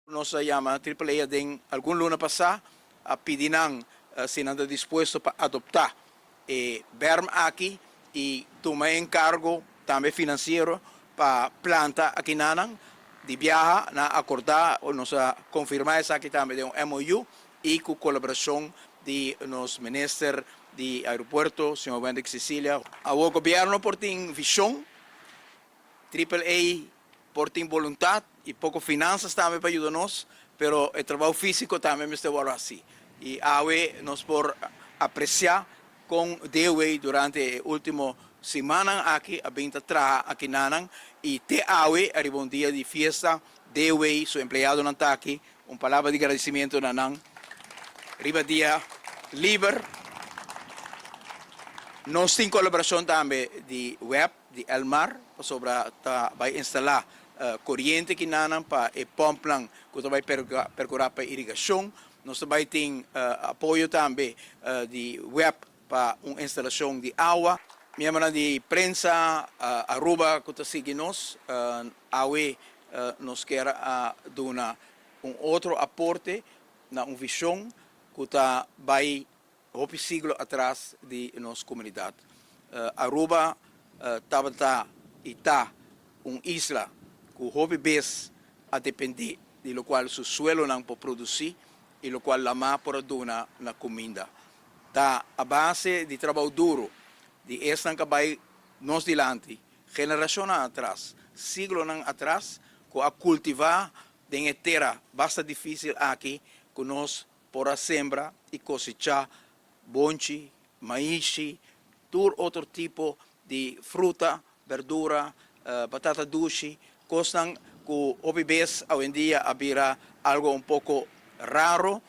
Nos llama AAA de algún luna pasada a pedirán si anda dispuesto para adoptar BERM aquí y tomar encargo también financiero para planta aquí nanan de viaja na acordar o nos confirmar esa aquí también de un MOU y con colaboración de los ministros de aeropuerto, señor Wendy Cecilia, a gobierno por tin visión, AAA por tin voluntad y poco finanzas también para ayudarnos, pero el trabajo físico también me está bueno así. Y AWE nos por apreciar con DWE durante el último semana aquí, a 20 atrás, aquí nanan, y te AWE arriba un día de fiesta, DWE, su empleado no está aquí, un palabra de agradecimiento nanan, arriba día libre. Nos tem colaboração também de web, de Elmar, sobre vai instalar corrente que nanam para e pomplan que vai percorrer para irrigação. Nós também tem apoio também de web para uma instalação de água. Membros de prensa, Aruba, que segue nós, AWE nos quer dar outro aporte na uma visão que vai hopi siglo atrás de nossa comunidade. Aruba estava uma isla que hopi vez a depender de lo qual seu suelo não pode produzir e lo qual a má por donar na comida. Tá a base de trabalho duro de esta que vai nos dilante, geração atrás, siglo atrás, que a cultivar de terra bastante difícil aqui, que nós por sembrar e cosechar bonchi, maíz, todo outro tipo de fruta, verdura, batata doce, cosas que hoy vez hoy en día había algo un poco raro,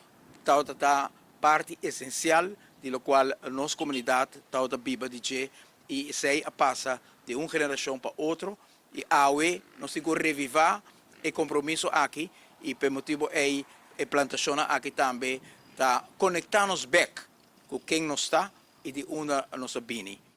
está parte esencial de lo cual nuestra comunidad está viva y se pasa de una generación para otra y ahora nos tenemos que revivir el compromiso aquí y por motivo de la plantación aquí también está conectarnos back com quem não está e de onde nós vimos.